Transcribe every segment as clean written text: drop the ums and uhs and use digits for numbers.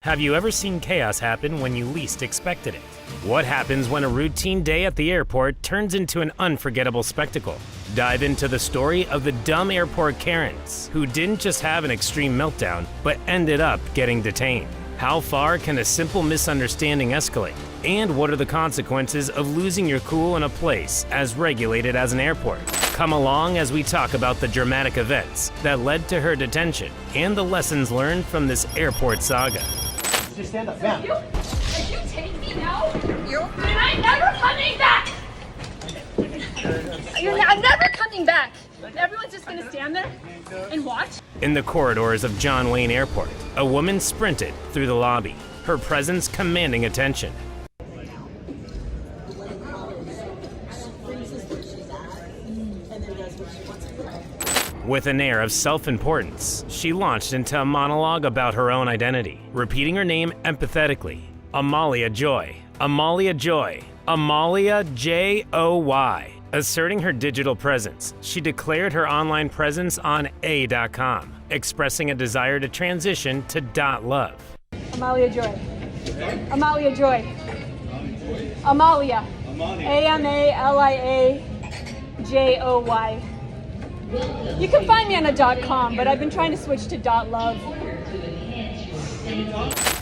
Have you ever seen chaos happen when you least expected it? What happens when a routine day at the airport turns into an unforgettable spectacle? Dive into the story of the dumb airport Karens, who didn't just have an extreme meltdown, but ended up getting detained. How far can a simple misunderstanding escalate? And what are the consequences of losing your cool in a place as regulated as an airport? Come along as we talk about the dramatic events that led to her detention and the lessons learned from this airport saga. Just stand up, ma'am. If you take me now, then I'm never coming back! I'm never coming back! Everyone's just gonna stand there and watch? In the corridors of John Wayne Airport, a woman sprinted through the lobby, her presence commanding attention. With an air of self-importance, she launched into a monologue about her own identity, repeating her name empathetically. Amalia Joy. Amalia Joy. Amalia Joy. Asserting her digital presence, she declared her online presence on A.com, expressing a desire to transition to .love. Amalia Joy. Amalia Joy. Amalia. Amalia Joy. You can find me on a .com, but I've been trying to switch to .love.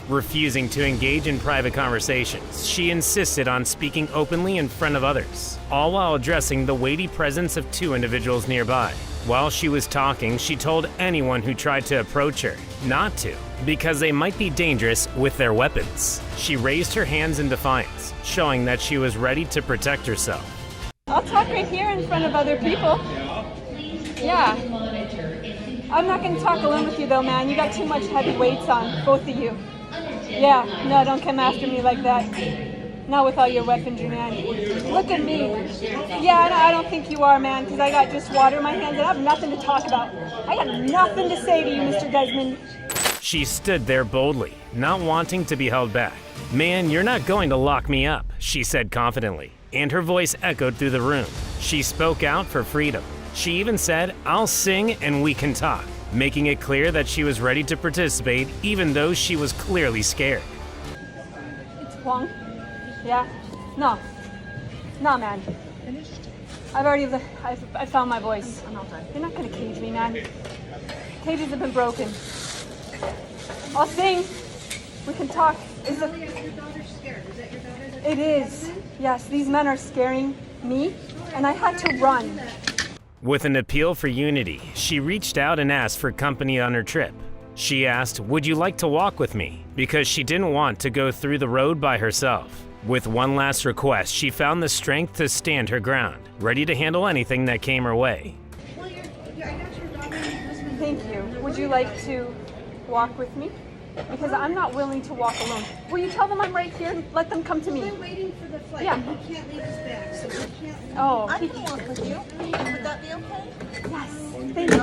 Refusing to engage in private conversations, she insisted on speaking openly in front of others, all while addressing the weighty presence of two individuals nearby. While she was talking, she told anyone who tried to approach her not to, because they might be dangerous with their weapons. She raised her hands in defiance, showing that she was ready to protect herself. I'll talk right here in front of other people. Yeah. I'm not going to talk alone with you though, man. You got too much heavy weights on, both of you. Yeah, no, don't come after me like that. Not with all your weaponry, man. Look at me. Yeah, I don't think you are, man, because I got just water in my hands and I have nothing to talk about. I got nothing to say to you, Mr. Desmond. She stood there boldly, not wanting to be held back. "Man, you're not going to lock me up," she said confidently, and her voice echoed through the room. She spoke out for freedom. She even said, "I'll sing and we can talk," making it clear that she was ready to participate even though she was clearly scared. It's Kwong. Yeah? No, man. I found my voice. You're not gonna cage me, man. Cages have been broken. I'll sing. We can talk. Is your daughter scared? Is that your daughter? It is. Yes, these men are scaring me, and I had to run. With an appeal for unity, she reached out and asked for company on her trip. She asked, "Would you like to walk with me?" because she didn't want to go through the road by herself. With one last request, she found the strength to stand her ground, ready to handle anything that came her way. Well, I got your daughter and your husband. Thank you. Would you like to walk with me? Because I'm not willing to walk alone. Will you tell them I'm right here? Let them come to me. They're waiting for the flight. Yeah. You can't leave us back, so we can't. Oh, I can walk with you. Would that be okay? yes. Thank you.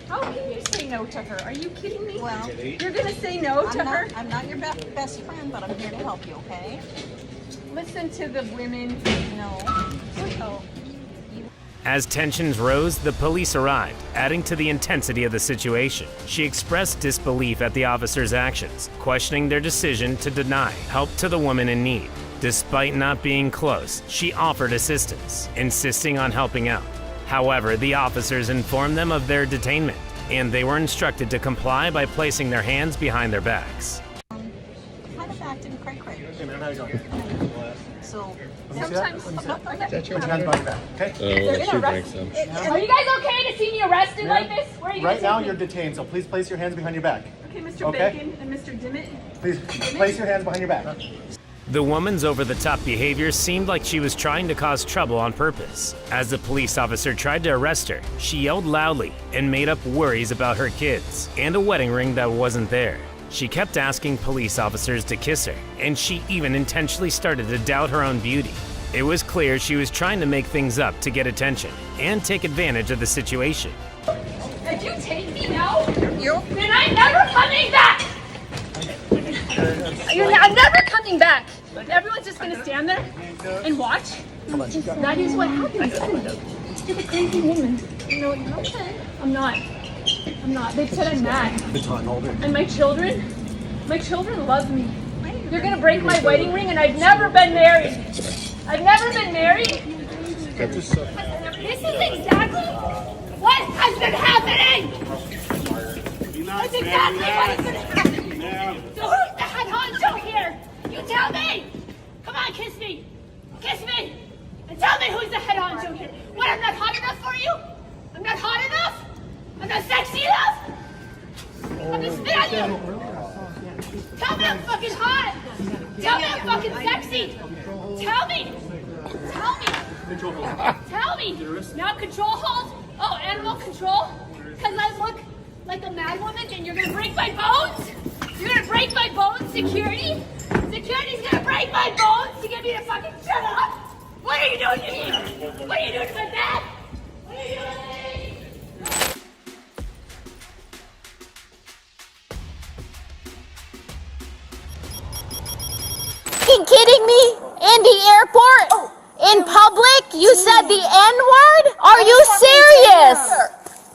How can you say no to her? Are you kidding me? Well, You're gonna say no to her? I'm not your best friend, but I'm here to help you, okay? Listen to the women. No. Oh. As tensions rose, the police arrived, adding to the intensity of the situation. She expressed disbelief at the officers' actions, questioning their decision to deny help to the woman in need. Despite not being close, she offered assistance, insisting on helping out. However, the officers informed them of their detainment, and they were instructed to comply by placing their hands behind their backs. Kind of acting cray-cray. Hey, man, how you doing? So, Sometimes. Put your hands behind your back, okay? They're gonna arrest me. Are you guys okay to see me arrested like this? Where are you Right gonna now, take you're me? detained, so please place your hands behind your back. Okay, Mr. Okay. Bacon and Mr. Dimmitt. Please place your hands behind your back. The woman's over-the-top behavior seemed like she was trying to cause trouble on purpose. As the police officer tried to arrest her, she yelled loudly and made up worries about her kids and a wedding ring that wasn't there. She kept asking police officers to kiss her, and she even intentionally started to doubt her own beauty. It was clear she was trying to make things up to get attention and take advantage of the situation. If you take me now, then I'm never coming back! I'm never coming back! Everyone's just gonna stand there and watch? That is what happens, isn't it? You're a crazy woman. No, you're okay. I'm not. They said I'm mad. And my children My children love me. You're gonna break my wedding ring, and I've never been married. I've never been married. This is exactly what has been happening. That's exactly what has been happening. So who's the head honcho here? You tell me. Come on, kiss me. Kiss me. And tell me who's the head honcho here. What, I'm not hot enough for you? I'm not hot enough? I'm not sexy enough? I'm gonna spit on you. Tell me I'm fucking hot. Tell me I'm fucking sexy. Tell me. Tell me. Tell me. Now control hold. Oh, animal control. Because I look like a mad woman and you're gonna break my bones? You're gonna break my bones, security? Security's gonna break my bones to get me to fucking shut up? What are you doing to me? What are you doing to my dad? What are you doing to me? Kidding me? In the airport? In public? You said the N-word? Are you serious?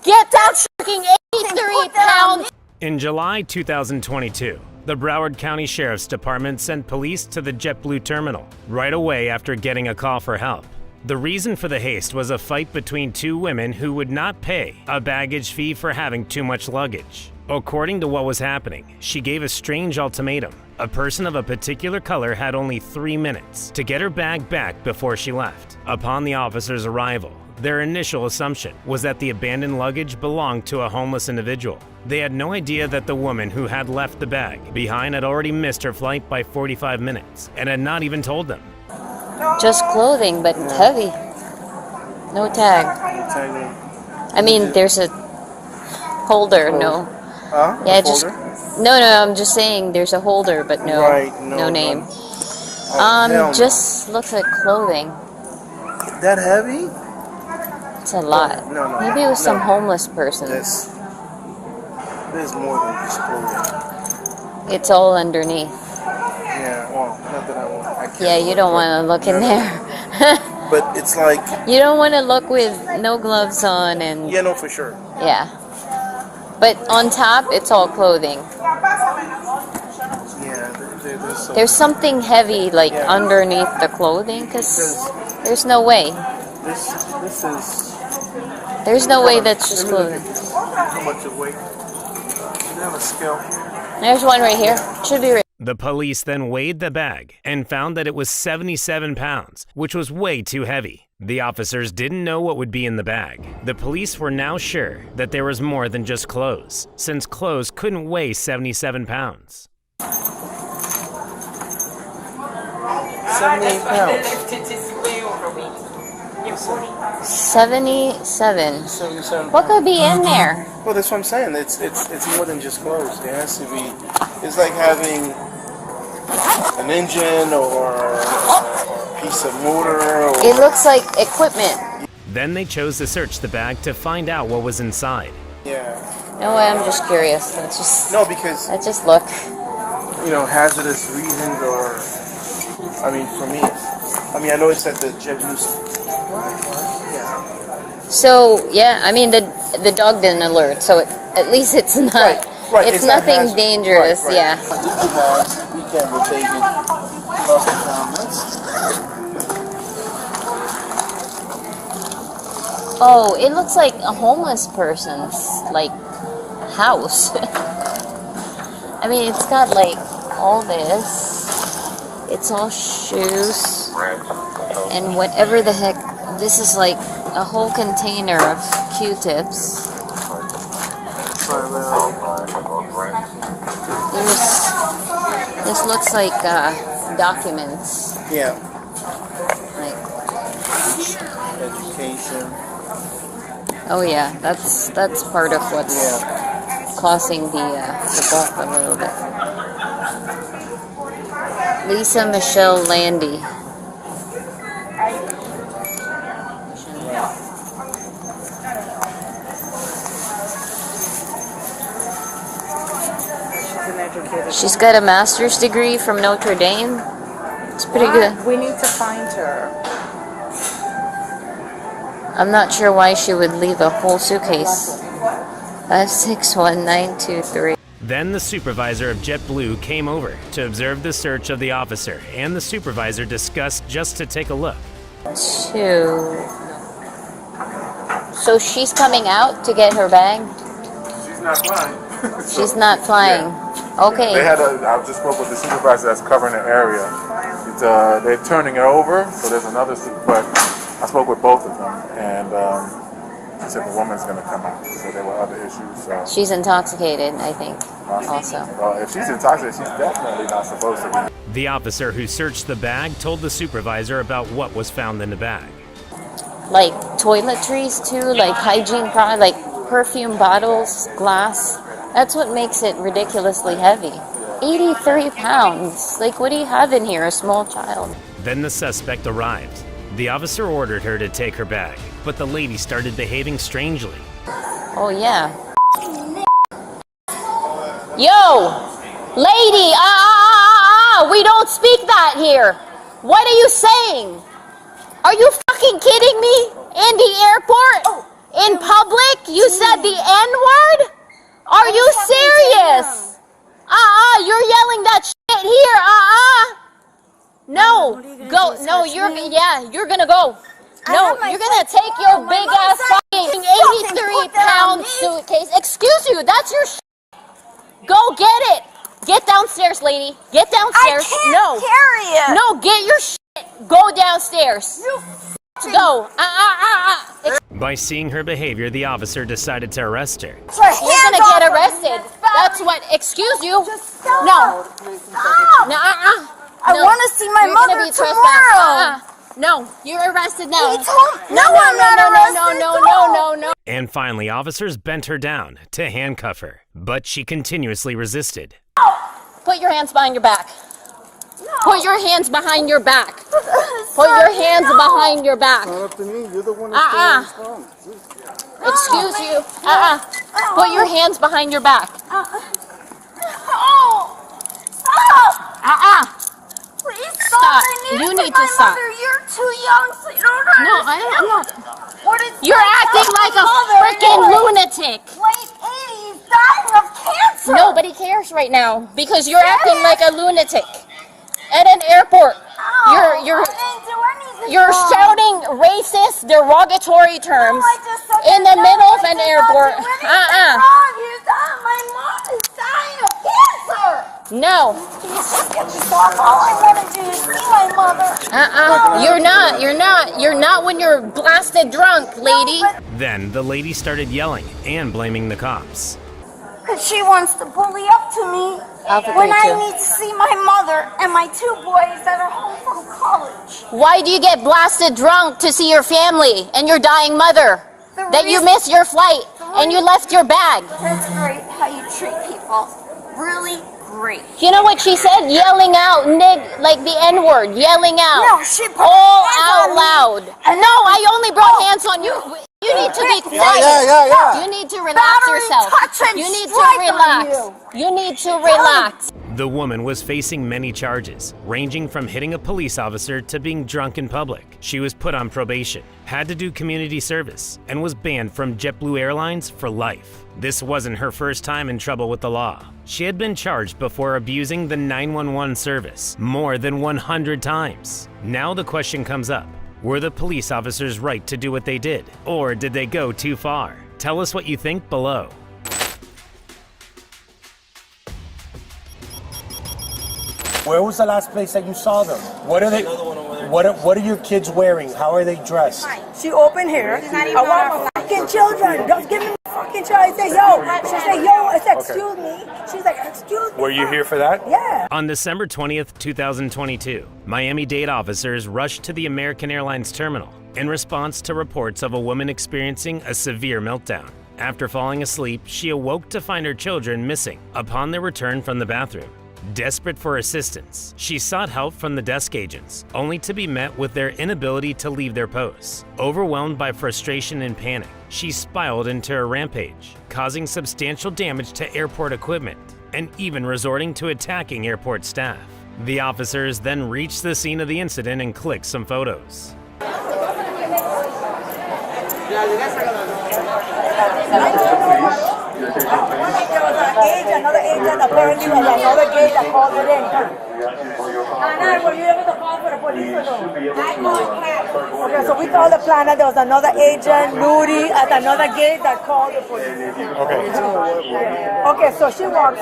Get that freaking 83 pounds. In July 2022, the Broward County Sheriff's Department sent police to the JetBlue terminal right away after getting a call for help. The reason for the haste was a fight between two women who would not pay a baggage fee for having too much luggage. According to what was happening, she gave a strange ultimatum. A person of a particular color had only 3 minutes to get her bag back before she left. Upon the officer's arrival, their initial assumption was that the abandoned luggage belonged to a homeless individual. They had no idea that the woman who had left the bag behind had already missed her flight by 45 minutes and had not even told them. Just clothing, but heavy. No tag. I mean, there's a holder, no. Yeah, just no. I'm just saying there's a holder, but no, no name. Just looks like clothing. That heavy? It's a lot. No, Maybe it was some homeless person. There's more than just clothing. It's all underneath. Yeah, well, not that I want. I can't Yeah, you don't want to look in there. But it's like. You don't want to look with no gloves on and. Yeah, no, for sure. Yeah. But on top, it's all clothing. Yeah, There's something heavy like underneath the clothing, because there's no way. This is. There's no way that's just clothing. How much it weight? You have a scale. There's one right here. Should be right. The police then weighed the bag and found that it was 77 pounds, which was way too heavy. The officers didn't know what would be in the bag. The police were now sure that there was more than just clothes, since clothes couldn't weigh 77 pounds. 78 pounds. 77. 77. What could be in there? Well, that's what I'm saying. It's more than just clothes. There has to be. It's like having an engine or a piece of motor. It looks like equipment. Then they chose to search the bag to find out what was inside. Yeah. No way, I'm just curious. Let's just look. Hazardous reasons or. I mean, for me, I know it's at the JetBlue. So yeah, I mean the dog didn't alert, so at least it's not. Right. It's nothing dangerous. Right. Yeah. Weekend we're taking lost and found. Oh, it looks like a homeless person's like house. I mean, it's got like all this. It's all shoes and whatever the heck. This is like a whole container of Q-tips. This looks like documents. Yeah. Like, Education. oh yeah, that's part of what's causing the bulk a little bit. Lisa Michelle Landy. She's got a master's degree from Notre Dame. It's pretty good. We need to find her. I'm not sure why she would leave a whole suitcase. 561923. Then the supervisor of JetBlue came over to observe the search of the officer, and the supervisor discussed just to take a look. 2. So she's coming out to get her bag? She's not flying. She's not flying. Okay. I just spoke with the supervisor that's covering the area. They're turning it over, so there's another but I spoke with both of them, and she said the woman's going to come out. So there were other issues. So. She's intoxicated, I think, also. Well, if she's intoxicated, she's definitely not supposed to be. The officer who searched the bag told the supervisor about what was found in the bag. Like toiletries too, like hygiene products, like perfume bottles, glass. That's what makes it ridiculously heavy. 83 pounds. Like, what do you have in here? A small child. Then the suspect arrived. The officer ordered her to take her bag, but the lady started behaving strangely. Oh, yeah. Yo! Lady! We don't speak that here! What are you saying? Are you fucking kidding me? In the airport? In public? You said the N-word? Are you serious? You're yelling that shit here. No. Go. No, you're gonna go. No, you're gonna take your big ass fucking 83-pound suitcase. Excuse you, that's your shit. Go get it. Get downstairs, lady. Get downstairs. I can't carry it. No, get your shit. Go downstairs. Go. By seeing her behavior, the officer decided to arrest her. You're gonna get arrested. That's what. Excuse you. No. No. I want to see my mother tomorrow. No, you're arrested now. No, I'm not arrested. No. And finally, officers bent her down to handcuff her, but she continuously resisted. Put your hands behind your back. Put your hands behind your back. Put your hands behind your back. Not up to me. You're the one that's Excuse you. Put your hands behind your back. Please Stop. I You need my to stop. Mother. You're too young, so you don't understand. No, I'm not. What is You're my acting like a mother freaking in lunatic. late 80s dying of cancer. Nobody cares right now because you're acting like a lunatic at an airport. I You're didn't do anything You're wrong. shouting racist, derogatory terms I just said in the no, middle of I an did not airport. do anything wrong. You thought my mom is dying of cancer. No. Please just get this off. All I want to do is see my mother. You're not when you're blasted drunk, lady. Then the lady started yelling and blaming the cops. Because she wants to bully up to me Alpha when 32. I need to see my mother and my 2 boys that are home from college. Why do you get blasted drunk to see your family and your dying mother? The That you reason- missed your flight and you left your bag. That's great how you treat people. Really great. You know what she said? Yelling out, like the N-word, yelling out. No, she put all her hands out on me. loud. No, I only brought hands on you. You need to be quiet. Yeah. You need to relax Battery, yourself. touch, and You need to strike on relax. You need to relax. The woman was facing many charges, ranging from hitting a police officer to being drunk in public. She was put on probation, had to do community service, and was banned from JetBlue Airlines for life. This wasn't her first time in trouble with the law. She had been charged before abusing the 911 service more than 100 times. Now the question comes up. Were the police officers right to do what they did? Or did they go too far? Tell us what you think below. Where was the last place that you saw them? What are they? What are your kids wearing? How are they dressed? She opened here. I want my fucking children. Just give me my fucking child. I say, yo. She said, yo. I said, excuse me. She's like, excuse me. Were you here for that? Yeah. On December 20th, 2022, Miami-Dade officers rushed to the American Airlines terminal in response to reports of a woman experiencing a severe meltdown. After falling asleep, she awoke to find her children missing upon their return from the bathroom. Desperate for assistance, she sought help from the desk agents, only to be met with their inability to leave their posts. Overwhelmed by frustration and panic, she spiraled into a rampage, causing substantial damage to airport equipment and even resorting to attacking airport staff. The officers then reached the scene of the incident and clicked some photos. Another agent apparently was another gate that called it in. Anna, were you able to call for the police or no? I called. Okay, so we told the planner there was another agent, Nudie, at another gate that called the police. Okay. Okay, so she walks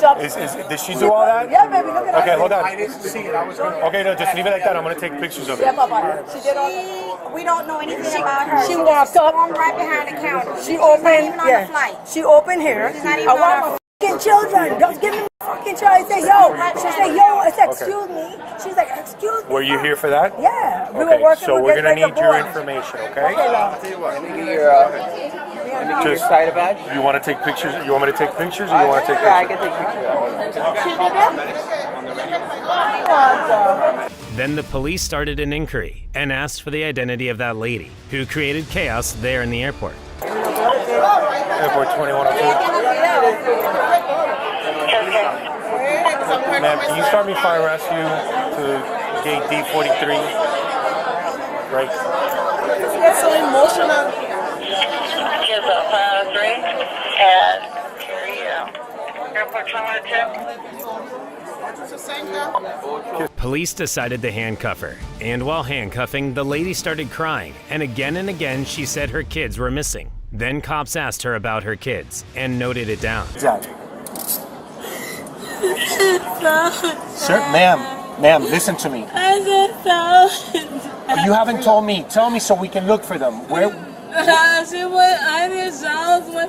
up. Did she do all that? Yeah, baby, look at Okay, that. hold on. I didn't see it. I was going to. Okay, no, just leave it like that. I'm gonna take pictures of it. Yeah, Papa. She did all that. We don't know anything about her. She walked up. Right behind the counter. She opened, even on the flight. She opened here. not even I on want our my fucking children. Just give me my fucking child. I say, yo. She said, yo. I said, excuse me. She's like, excuse me. Were you here for that? Yeah. We Okay, were working so with we're gonna like need the your boys. information, okay? Okay, love. Just side badge. You want to take pictures? You want me to take pictures, or you want to take pictures? I can take pictures. Then the police started an inquiry and asked for the identity of that lady who created chaos there in the airport. Airport 2102. Ma'am, can you start me fire rescue to gate D43? Right. It's so emotional. Kids up 503 and airport 2102. Police decided to handcuff her, and while handcuffing, the lady started crying, and again she said her kids were missing. Then cops asked her about her kids and noted it down. Exactly. Sir, ma'am, listen to me. You haven't told me. Tell me so we can look for them. Where? Went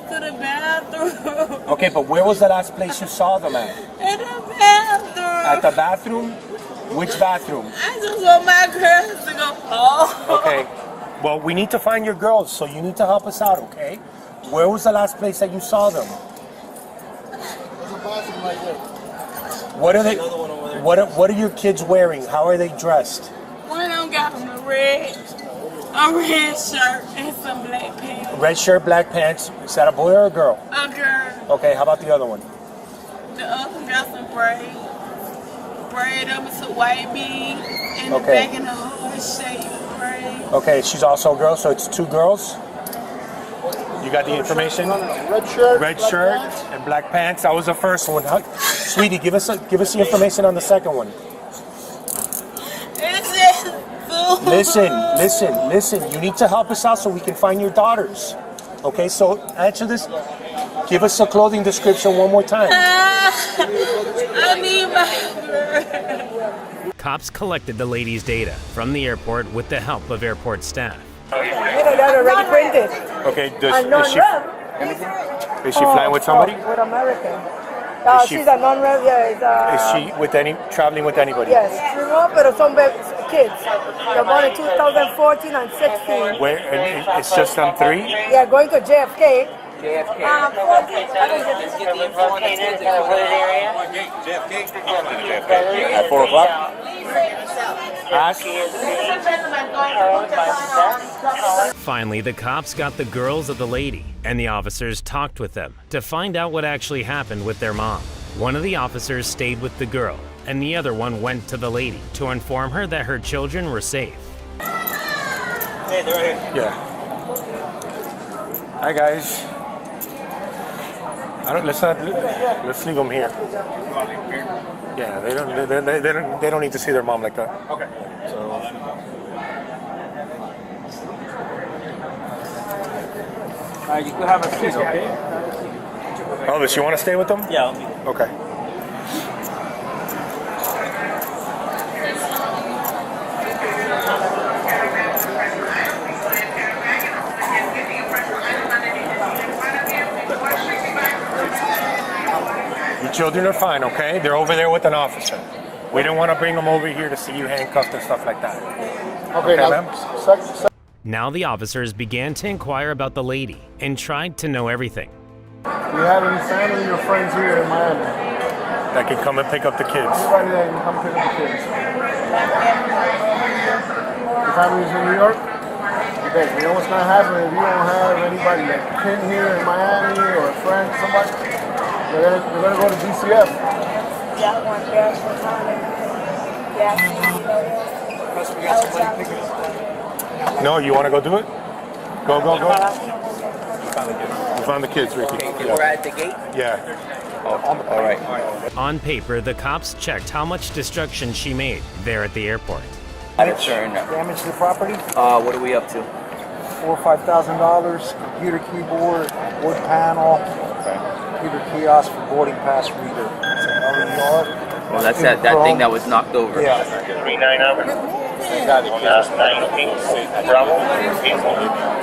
to the bathroom. Okay, but where was the last place you saw them at? In the bathroom. At the bathroom? Which bathroom? I just want my girls to go home. Okay. Well, we need to find your girls, so you need to help us out, okay? Where was the last place that you saw them? What are they? What are your kids wearing? How are they dressed? One of them got on a red shirt and some black pants. Red shirt, black pants. Is that a boy or a girl? A girl. Okay. How about the other one? The other one got some braid up with some white beads and the Okay. back in the heart shape braid. Okay. She's also a girl, so it's two girls. You got the information? Red shirt and black pants. That was the first one. Sweetie, give us the information on the second one. It's just food. Listen. You need to help us out so we can find your daughters. Okay, so answer this. Give us a clothing description one more time. I need my girl. Cops collected the lady's data from the airport with the help of airport staff. That already printed. Okay, And is she flying with somebody? With American. Is she- She's a non-rev. Yeah, Is she traveling with anybody? Yes, no, pero son kids. They're born in 2014 and 16. Where? And it's just them three? Yeah, going to JFK. 14. At 4 o'clock? Ask. Finally, the cops got the girls of the lady, and the officers talked with them to find out what actually happened with their mom. One of the officers stayed with the girl, and the other one went to the lady to inform her that her children were safe. Hey, they're right here. Yeah. Hi guys. Let's leave them here. Yeah, they don't need to see their mom like that. Okay. So. You can have a seat, okay? Elvis, you want to stay with them? Yeah. Okay. Your children are fine, okay? They're over there with an officer. We didn't want to bring them over here to see you handcuffed and stuff like that. Okay, ma'am? Now the officers began to inquire about the lady and tried to know everything. Do you have any family or friends here in Miami? That can come and pick up the kids. Anybody that can come pick up the kids? Your family's in New York? Okay, you know what's going to happen if you don't have anybody like kin here in Miami or a friend, somebody? They're gonna go to DCF. That one, yes, yes. Plus we got somebody picking us up. No, you want to go do it? Go. We found the kids, Ricky. We're at the gate? Yeah. All right. On paper, the cops checked how much destruction she made there at the airport. Damage Damage to the property? What are we up to? $4,000 or $5,000, computer keyboard, wood panel, computer kiosk for boarding pass reader. It's an LER. Well, that's that thing that was knocked over. Yeah. 39 over. I got it. 19, Bravo,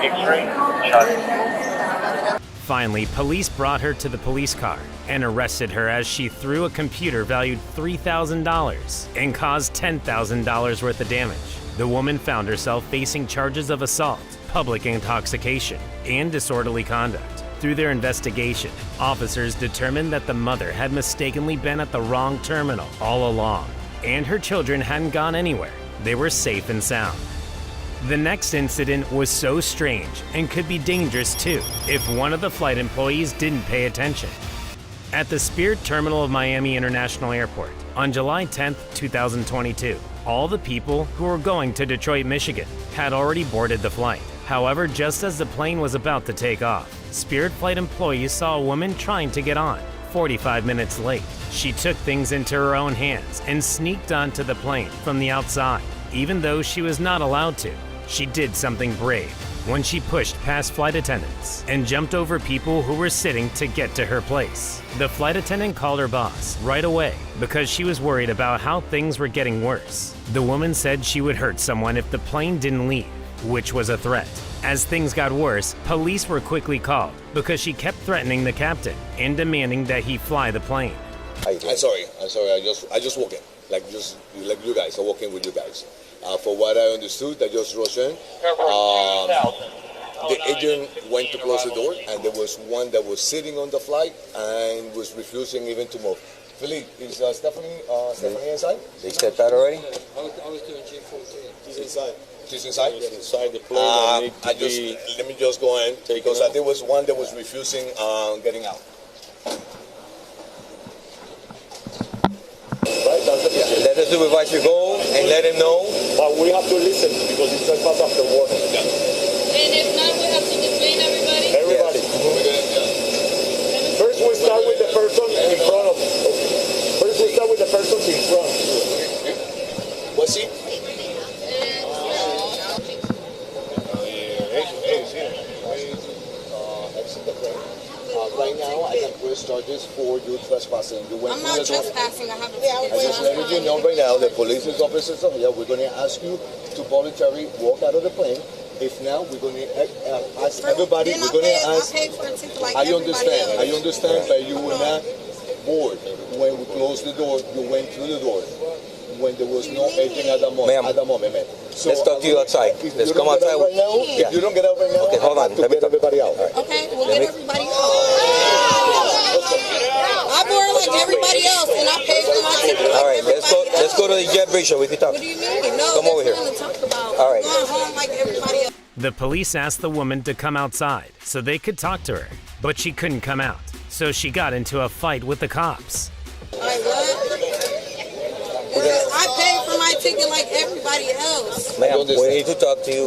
X-ray, Charlie. Finally, police brought her to the police car and arrested her as she threw a computer valued $3,000 and caused $10,000 worth of damage. The woman found herself facing charges of assault, public intoxication, and disorderly conduct. Through their investigation, officers determined that the mother had mistakenly been at the wrong terminal all along, and her children hadn't gone anywhere. They were safe and sound. The next incident was so strange and could be dangerous too if one of the flight employees didn't pay attention. At the Spirit Terminal of Miami International Airport on July 10, 2022, all the people who were going to Detroit, Michigan had already boarded the flight. However, just as the plane was about to take off, Spirit flight employees saw a woman trying to get on. 45 minutes late, she took things into her own hands and sneaked onto the plane from the outside. Even though she was not allowed to, she did something brave when she pushed past flight attendants and jumped over people who were sitting to get to her place. The flight attendant called her boss right away because she was worried about how things were getting worse. The woman said she would hurt someone if the plane didn't leave, which was a threat. As things got worse, police were quickly called because she kept threatening the captain and demanding that he fly the plane. I'm sorry. I just walk in, like you guys. I walk in with you guys. For what I understood, I just rushed in. The agent went to close the door, and there was one that was sitting on the flight and was refusing even to move. Philippe, is Stephanie inside? They said that already? I was doing G14. She's inside. She's inside? Yes, inside the plane. Let me just go in, because there was one that was refusing getting out. Right? Let the supervisor go and let him know. But we have to listen because it's trespass after warning. And if not, we have to detain everybody? Everybody. Yes. First we start with the person in front of. First we start with the person in front. What's he? Right now, I can press charges for you trespassing. I'm not trespassing. I haven't. I just letting you know right now, the police officers are here. We're going to ask you to voluntarily walk out of the plane. If not, we're going to ask everybody. We're going to ask. I understand, but you were not bored when we closed the door. You went through the door when there was no agent at the moment. Ma'am. So let's talk to you outside. Let's come outside right now. If you don't get out right now, okay, hold on. Let me get everybody out. Okay, we'll get everybody out. I board like everybody else, and I pay for my ticket. All right, let's go to the jet bridge so we can talk. What do you mean? No, come over here. Talk about. All right. Going home like everybody else. The police asked the woman to come outside so they could talk to her, but she couldn't come out, so she got into a fight with the cops. Like what? I paid for my ticket like everybody else. Ma'am, we need to talk to you.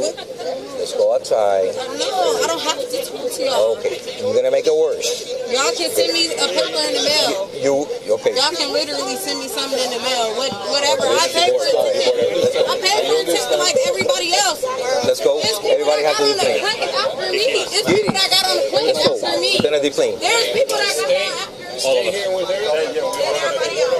Let's go outside. No, I don't have to talk to y'all. Okay, you're gonna make it worse. Y'all can send me a paper in the mail. Okay? Y'all can literally send me something in the mail. Whatever. I paid for the ticket. I paid for the ticket like everybody else. Let's go. Everybody has to deplane. After me. It's people that got on the plane after me. Gonna deplane. There's people that got on after me. Stay here with everybody else.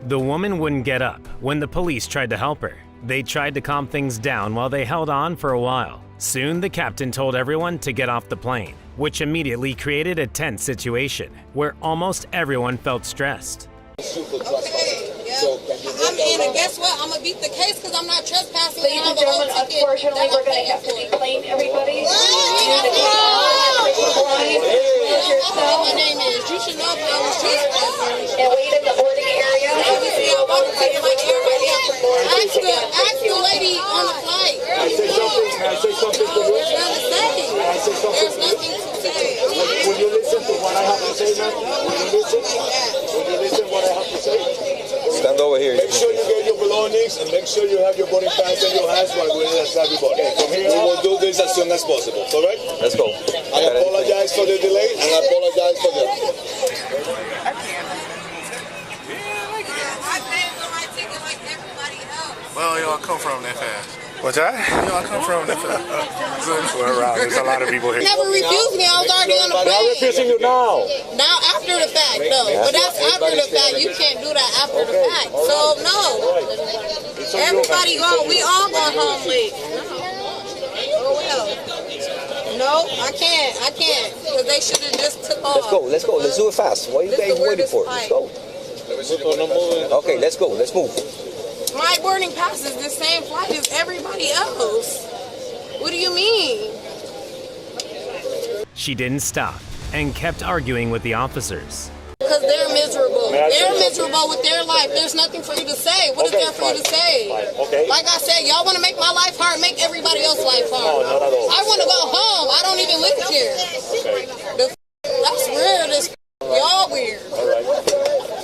The woman wouldn't get up when the police tried to help her. They tried to calm things down while they held on for a while. Soon, the captain told everyone to get off the plane, which immediately created a tense situation where almost everyone felt stressed. Okay, yeah. I'm in, and guess what? I'm going to beat the case because I'm not trespassing. Ladies and gentlemen, unfortunately, we're going to have to deplane everybody. My name is. You should know if I was trespassing. And wait in the boarding area. Obviously, I want to take like everybody else. Ask the lady on the flight. I say something to you. There's nothing to say. Will you listen to what I have to say, man? Will you listen? Will you listen what I have to say? Stand over here. Make sure you get your belongings and make sure you have your boarding pass in your hands while we're with everybody. We will do this as soon as possible, correct? Let's go. I apologize for the delay, and I apologize for the... Well, y'all come from that fast. What's that? Y'all come from that fast. We're around. There's a lot of people here. Never refused me. I was already on the plane. I'm refusing you now. Now after the fact, no. But that's after the fact. You can't do that after the fact. So no. Everybody going. We all going home late. Oh well. No, I can't. Because they should have just took off. Let's go. Let's do it fast. What are you guys waiting for? Let's go. Okay, let's go. Let's move. My boarding pass is the same flight as everybody else. What do you mean? She didn't stop and kept arguing with the officers. Because they're miserable. They're miserable with their life. There's nothing for you to say. What is there for you to say? Like I said, y'all want to make my life hard, make everybody else's life hard. I want to go home. I don't even live here. That's weird as y'all weird.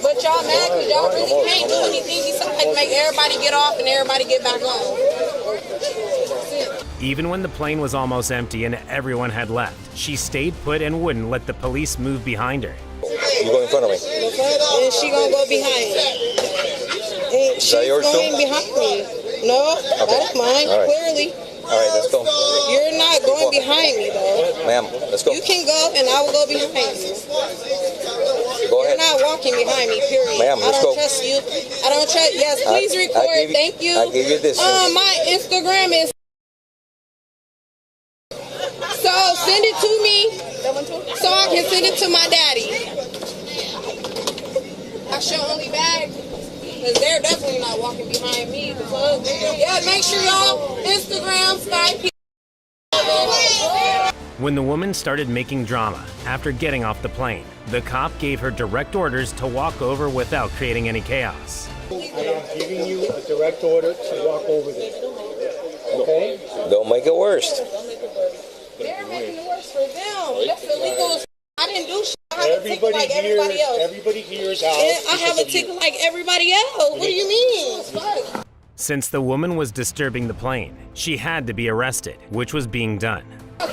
But y'all mad because y'all really can't do anything besides make everybody get off and everybody get back on. Even when the plane was almost empty and everyone had left, she stayed put and wouldn't let the police move behind her. You go in front of me. And she gonna go behind me. And she's going behind me. No, that's mine, clearly. All right, let's go. You're not going behind me, though. Ma'am, let's go. You can go, and I will go behind you. Go ahead. You're not walking behind me, period. Ma'am, let's I don't go. trust you. I don't trust. Yes, please record. Thank you. I gave you this. My Instagram is. So send it to me, so I can send it to my daddy. That's your only bag. Because they're definitely not walking behind me. Yeah, make sure y'all Instagram, Skype. When the woman started making drama after getting off the plane, the cop gave her direct orders to walk over without creating any chaos. I am giving you a direct order to walk over there. Okay? Don't make it worse. They're making it worse for them. That's illegal. I didn't do shit. I have a ticket like everybody else. Everybody here is out. And I have a ticket like everybody else. What do you mean? Fuck. Since the woman was disturbing the plane, she had to be arrested, which was being done. For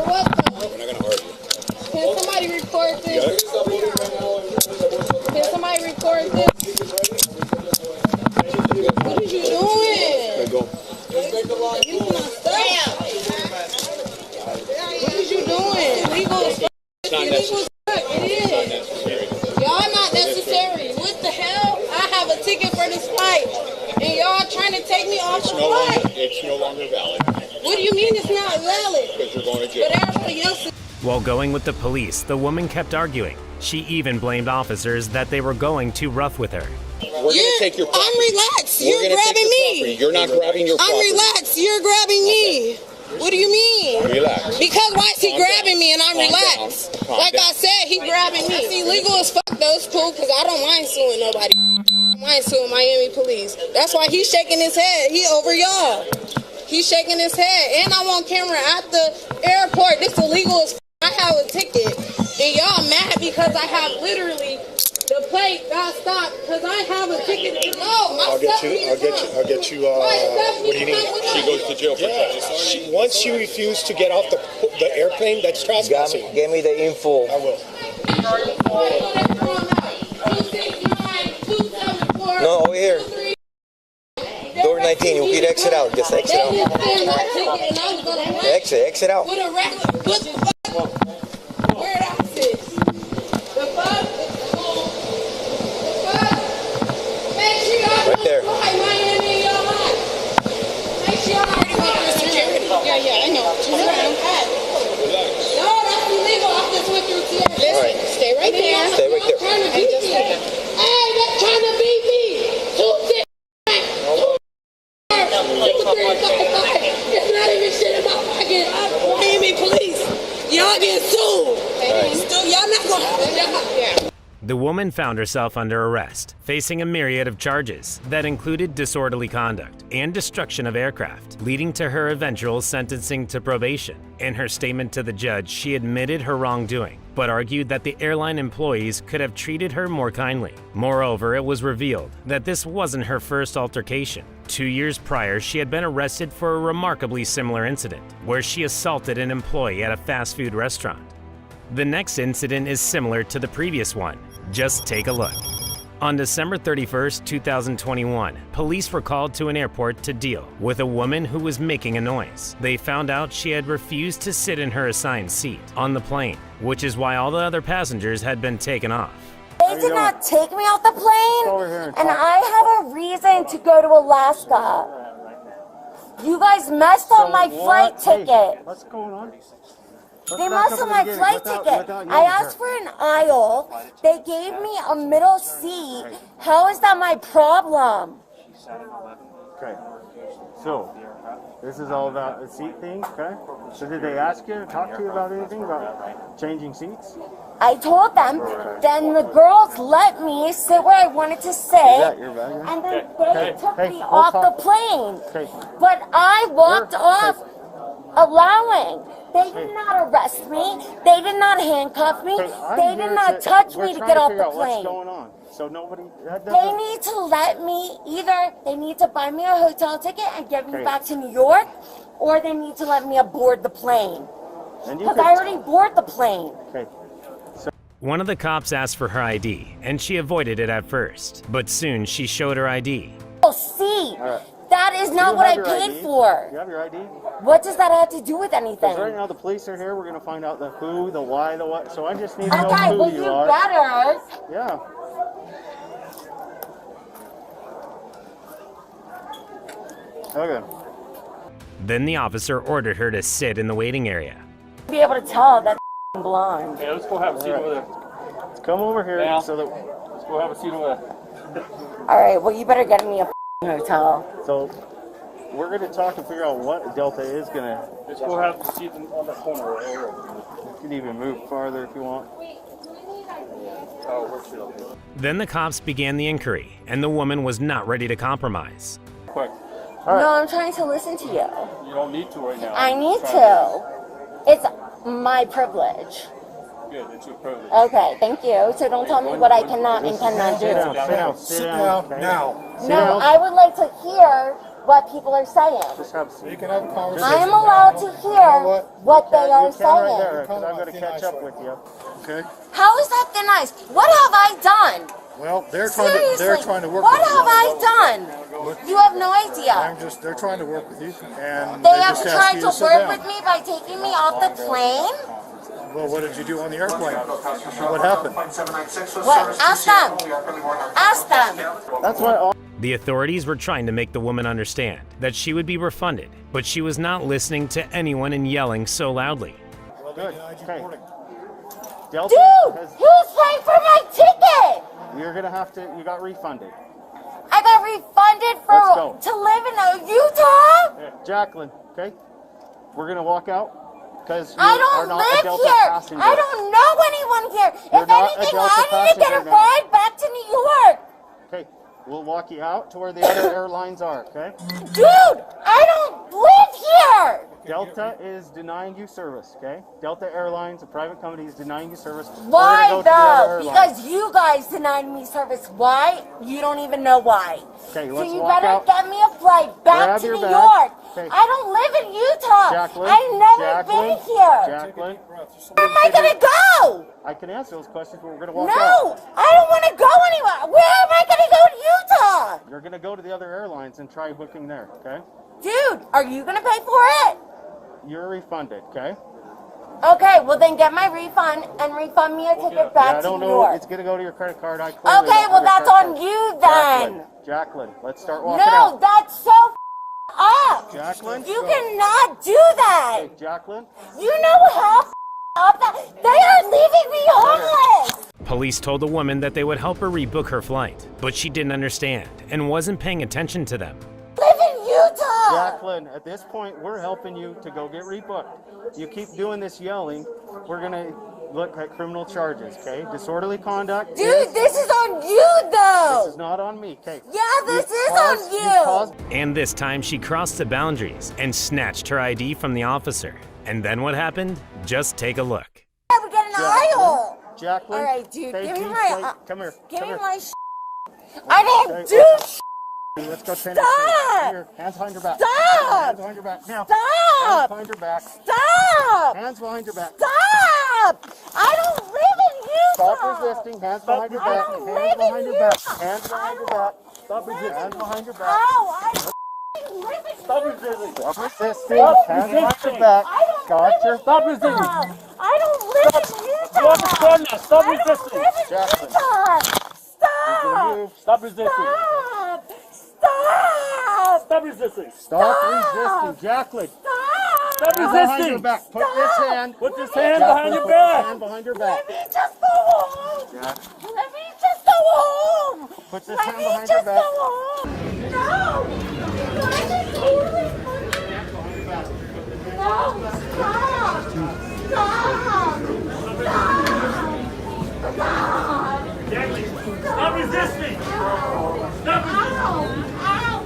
what though? We're not going to argue. Can somebody record this? Can somebody record this? What are you doing? Let's go. You my stuff. What is you doing? Legal as fuck. Illegal as fuck. It is. Y'all not necessary. What the hell? I have a ticket for this flight, and y'all trying to take me off the flight. It's no longer valid. What do you mean it's not valid? Because you're going to jail. But everybody else is. While going with the police, the woman kept arguing. She even blamed officers that they were going too rough with her. We're going to take your property. I'm relaxed. You're grabbing me. You're not grabbing your property. I'm relaxed. You're grabbing me. What do you mean? Relax. Because why is he grabbing me and I'm Calm relaxed? down. Like I said, he grabbing me. It's illegal as fuck though. It's cool because I don't mind suing nobody. I don't mind suing Miami police. That's why he's shaking his head. He over y'all. He's shaking his head. And I'm on camera at the airport. This illegal as fuck. I have a ticket. And y'all mad because I have literally the plate got stopped because I have a ticket to go. I'll get you, what do you need? She goes to jail for trespassing. Once you refuse to get off the airplane, that's trespassing. Give me the info. I will. No, over here. Door 19, you can exit out. Just exit out. Exit out. With a regular, what the fuck? Where that sit? The fuck? Make sure y'all Right there. Miami in your life. Make sure y'all already went through security. Yeah, I know. No, that's illegal. I just went through security. Listen, stay right there. Stay right there. Trying to beat me. Hey, they're trying to beat me. 2-6. It's not even shit in my pocket. Miami police. Y'all get sued. Y'all not gonna. The woman found herself under arrest, facing a myriad of charges that included disorderly conduct and destruction of aircraft, leading to her eventual sentencing to probation. In her statement to the judge, she admitted her wrongdoing but argued that the airline employees could have treated her more kindly. Moreover, it was revealed that this wasn't her first altercation. 2 years prior, she had been arrested for a remarkably similar incident, where she assaulted an employee at a fast food restaurant. The next incident is similar to the previous one. Just take a look. On December 31st, 2021, police were called to an airport to deal with a woman who was making a noise. They found out she had refused to sit in her assigned seat on the plane, which is why all the other passengers had been taken off. They did not take me off the plane, and I have a reason to go to Alaska. You guys messed up my flight ticket. What's going on? They messed up my flight ticket. I asked for an aisle. They gave me a middle seat. How is that my problem? Okay. So, this is all about the seat thing, okay? So did they ask you, talk to you about anything about changing seats? I told them, then the girls let me sit where I wanted to sit, and then they took me off the plane. But I walked off allowing. They did not arrest me. They did not handcuff me. They did not touch me to get off the plane. What's going on? So nobody. They need to let me, either they need to buy me a hotel ticket and get me back to New York, or they need to let me aboard the plane. Because I already boarded the plane. Okay. One of the cops asked for her ID, and she avoided it at first, but soon she showed her ID. Oh, see, that is not what I paid for. You have your ID? What does that have to do with anything? Because right now the police are here. We're going to find out the who, the why, the what. So I just need to know Okay, who well, you you are. better. Yeah. Okay. Then the officer ordered her to sit in the waiting area. Be able to tell that blonde. Yeah, let's go have a seat over there. Let's come over here so that. Let's go have a seat over there. All right, well, you better get me a hotel. So we're going to talk and figure out what Delta is going to. Let's go have a seat on that corner right over there. You can even move farther if you want. Then the cops began the inquiry, and the woman was not ready to compromise. Quick. No, I'm trying to listen to you. You don't need to right now. I need to. It's my privilege. Good, it's your privilege. Okay, thank you. So don't tell me what I cannot and cannot do. Sit down now. No, I would like to hear what people are saying. You can have a conversation. I am allowed to hear what they are You can right saying. there, because I'm going to catch up with you. Okay. How is that thin ice? What have I done? Well, they're Seriously, trying to work what with you. have I done? You have no idea. They're trying to work with you, and They they have just asked tried you to to sit work down. with me by taking me off the plane. Well, what did you do on the airplane? What happened? What? Ask them. Ask them. That's what. The authorities were trying to make the woman understand that she would be refunded, but she was not listening to anyone and yelling so loudly. Good. Okay. Dude, who's paying for my ticket? You're gonna have to. You got refunded. I got refunded for to live in Utah. Jacqueline. Okay. We're gonna walk out. Because I don't live here. I don't know anyone here. If anything, I need to get a ride back to New York. Okay, we'll walk you out to where the other airlines are, okay? Dude, I don't live here. Delta is denying you service, okay? Delta Airlines, a private company, is denying you service. Why We're gonna go to the other though? airlines. Because you guys denied me service. Why? You don't even know why. Okay, So let's you walk better out. get me a flight back Grab to your New bag. York. Okay. I don't live in Utah. Jacqueline, I've never been here. Jacqueline. Where am I gonna go? I can answer those questions, but we're gonna walk No, out. I don't want to go anywhere. Where am I gonna go in Utah? You're gonna go to the other airlines and try booking there, okay? Dude, are you gonna pay for it? You're refunded, okay? Okay, well then get my refund and refund me a ticket back I to don't New know. York. It's gonna go to your credit card. I Okay, clearly don't well have a that's credit on card. you then. Jacqueline, let's start walking No, out. that's so up. Jacqueline? You cannot do that. Hey, Jacqueline? You know how up that they are leaving me homeless. Police told the woman that they would help her rebook her flight, but she didn't understand and wasn't paying attention to them. Live in Utah. Jacqueline, at this point, we're helping you to go get rebooked. You keep doing this yelling, we're gonna look at criminal charges, okay? Disorderly conduct. Dude, this is on you though. This is not on me, okay? Yeah, this is on you. And this time she crossed the boundaries and snatched her ID from the officer. And then what happened? Just take a look. We're getting denial. Jacqueline. All right, dude. Give me 18 my. plate. Come here. Give Come me here. my. I didn't do. Let's go 10. Stop. Here, hands behind your back. Stop. Hands behind your back. Now. Stop. Hands behind your back. Stop. Hands behind your back. Stop. I don't live in Utah. Stop resisting. Hands behind your I back. don't Hands live behind in your back. Utah. Hands behind your back. Stop resisting. Hands behind your back. Ow, I don't live in Stop Utah. resisting. Stop resisting. Hands behind your back. Gotcha. Stop resisting. I don't live in Utah. You understand now. Stop resisting. I don't live in Jacqueline. Utah. Stop. Stop resisting. Stop. Stop. Stop resisting. Stop resisting. Jacqueline. Stop Stop. resisting. Your back. Put this hand. Put this hand Jacqueline, behind your put back. this Hand behind your back. Let me just go home. Let me just go home. Put this Let hand me behind just your back. go home. No. No, stop. Stop. Stop. Stop resisting. Stop resisting. Ow.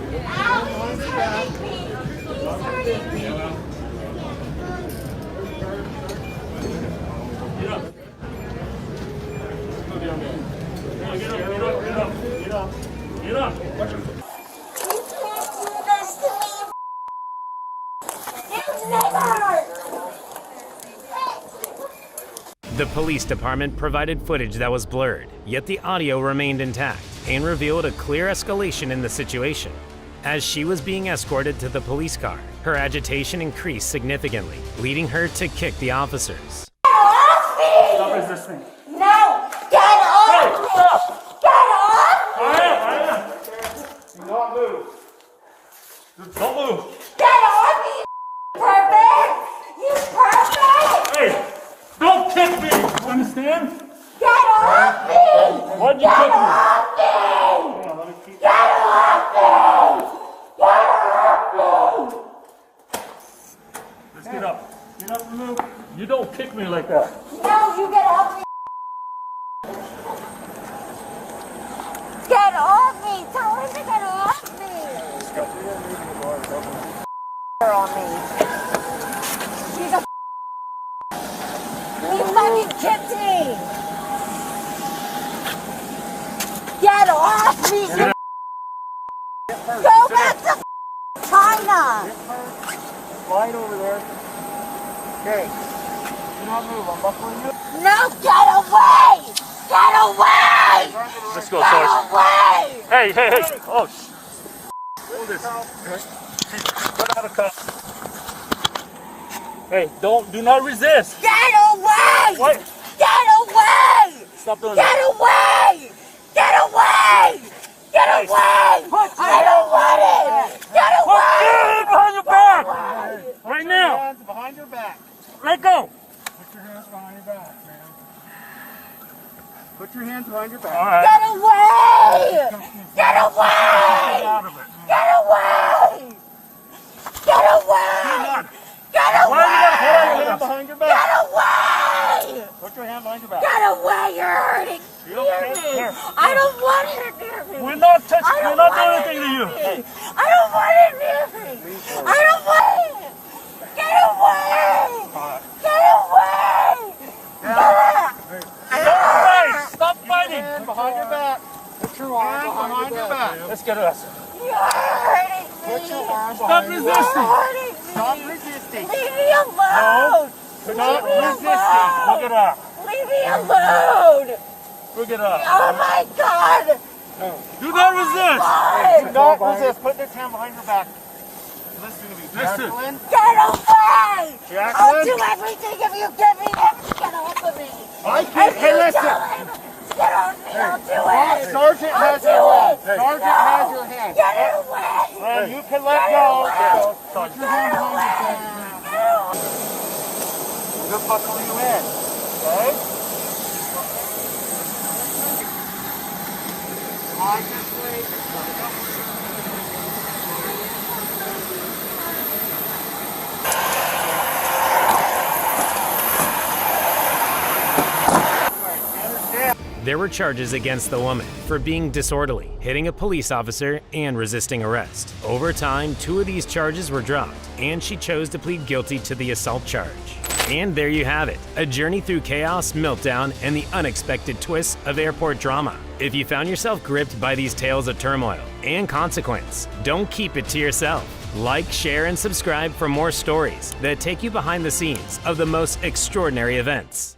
He's hurting me. He's hurting me. Get up. Get up. Get up. Get up. Get up. Get up. Get up. You can't do this to me. You never. The police department provided footage that was blurred, yet the audio remained intact and revealed a clear escalation in the situation. As she was being escorted to the police car, her agitation increased significantly, leading her to kick the officers. Stop resisting. No! Get off me! Get off me! I am. Do not move. Don't move. Get off me! Perfect! You perfect! Hey, don't kick me. You understand? Get off me! Why'd you Get kick me? off me! Hold on, let me keep. Get off me! Get off me! Let's get up. Get up and move. You don't kick me like that. No, you get off me! Get off me! Tell him to get off me! Let's go. On me. He's a He fucking kicked me! Get off me! Get Go back to China! Slide over there. Okay. Do not move. I'm buckling you. No, get away! Get away! Let's go, Get Sarge. away! Hey, hey, hey. Oh, hold this. Hey, put out a cup. Hey, do not resist. Get away! What? Get away! Stop doing Get that. away! Get away! Get Hey, away! I don't want it! Get Put your away! hand behind your back. Right now. Hands behind your back. Let go. Put your hands behind your back, man. Put your hands behind your back. All right. Get away! Get away! Get out of it. Get away! Get away! Get Why are you gonna away! hold your hand behind your back? Get away! Put your hand behind your back. Get away! You're hurting You near okay? me. Here. I don't want it near me. We're not touching. I We're don't not want doing it anything to near you. me. Hey. I don't want it near me. I don't want it. Get away! Get away! Hey, stop fighting. Hands behind your back. Put your arms behind your back. Let's get us. You're hurting me. Put your arms Stop behind your back. resisting. You're hurting me. Stop resisting. Leave me alone. Stop Leave me resisting. Look it alone. up. Leave me alone. Look it up. Oh my God. Do not resist. God. Do not resist. Put this hand behind your back. Listen to me. Listen. Jacqueline. Get away. I'll Jacqueline. do everything if you give me everything. Get off of me. I can't. If Hey, you listen. tell him, get off me. I'll do it. Sergeant I'll has do your hand. it. Sergeant No. has your hand. Get it away. Well, you can let Get go. away. Put your Get hand it behind away. your back. Get away. We're gonna buckle you in. Okay? Obviously. There were charges against the woman for being disorderly, hitting a police officer, and resisting arrest. Over time, 2 of these charges were dropped, and she chose to plead guilty to the assault charge. And there you have it, a journey through chaos, meltdown, and the unexpected twists of airport drama. If you found yourself gripped by these tales of turmoil and consequence, don't keep it to yourself. Like, share, and subscribe for more stories that take you behind the scenes of the most extraordinary events.